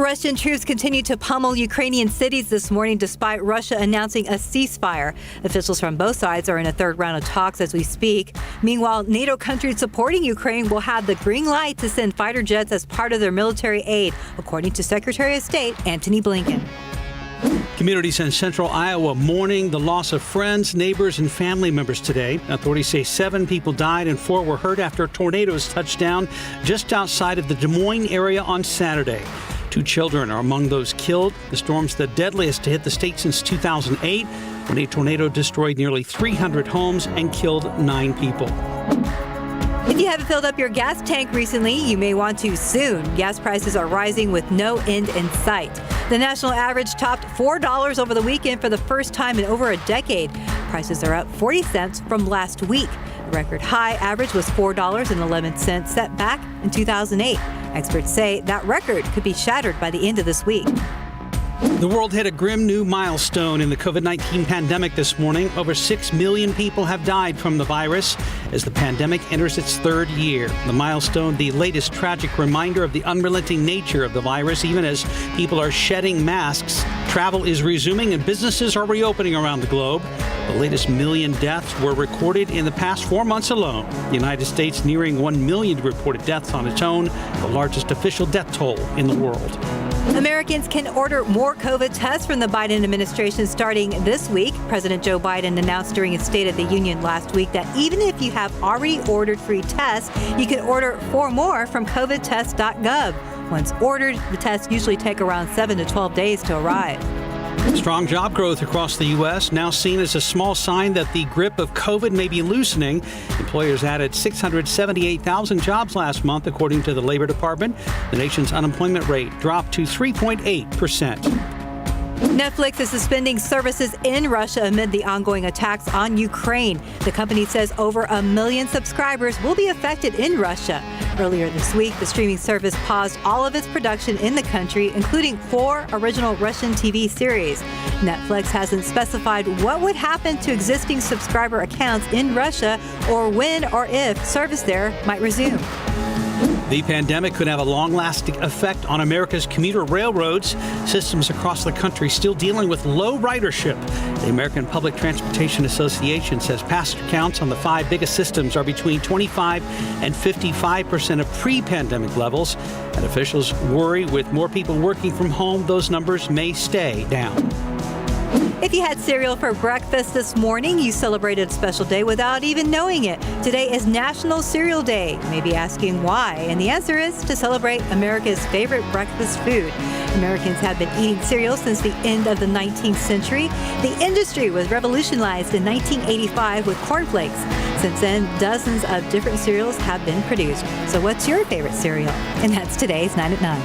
Russian troops continue to pummel Ukrainian cities this morning despite Russia announcing a ceasefire. Officials from both sides are in a third round of talks as we speak. Meanwhile, NATO countries supporting Ukraine will have the green light to send fighter jets as part of their military aid, according to Secretary of State Antony Blinken. Communities in central Iowa mourning the loss of friends, neighbors, and family members today. Authorities say 7 people died and 4 were hurt after tornadoes touched down just outside of the Des Moines area on Saturday. 2 children are among those killed. The storm's the deadliest to hit the state since 2008, when a tornado destroyed nearly 300 homes and killed 9 people. If you haven't filled up your gas tank recently, you may want to soon. Gas prices are rising with no end in sight. The national average topped $4 over the weekend for the first time in over a decade. Prices are up 40 cents from last week. The record high average was $4.11 set back in 2008. Experts say that record could be shattered by the end of this week. The world hit a grim new milestone in the COVID-19 pandemic this morning. Over 6 million people have died from the virus as the pandemic enters its 3rd year. The milestone, the latest tragic reminder of the unrelenting nature of the virus, even as people are shedding masks. Travel is resuming and businesses are reopening around the globe. The latest 1 million deaths were recorded in the past 4 months alone. The United States nearing 1 million reported deaths on its own, the largest official death toll in the world. Americans can order more COVID tests from the Biden administration starting this week. President Joe Biden announced during his State of the Union last week that even if you have already ordered free tests, you can order 4 more from covidtest.gov. Once ordered, the tests usually take around 7 to 12 days to arrive. Strong job growth across the U.S., now seen as a small sign that the grip of COVID may be loosening. Employers added 678,000 jobs last month, according to the Labor Department. The nation's unemployment rate dropped to 3.8%. Netflix is suspending services in Russia amid the ongoing attacks on Ukraine. The company says over 1 million subscribers will be affected in Russia. Earlier this week, the streaming service paused all of its production in the country, including 4 original Russian TV series. Netflix hasn't specified what would happen to existing subscriber accounts in Russia or when or if service there might resume. The pandemic could have a long-lasting effect on America's commuter railroads. Systems across the country still dealing with low ridership. The American Public Transportation Association says passenger counts on the 5 biggest systems are between 25 and 55% of pre-pandemic levels. And officials worry with more people working from home, those numbers may stay down. If you had cereal for breakfast this morning, you celebrated a special day without even knowing it. Today is National Cereal Day. You may be asking why, and the answer is to celebrate America's favorite breakfast food. Americans have been eating cereal since the end of the 19th century. The industry was revolutionized in 1985 with cornflakes. Since then, dozens of different cereals have been produced. So what's your favorite cereal? And that's today's 9 at 9.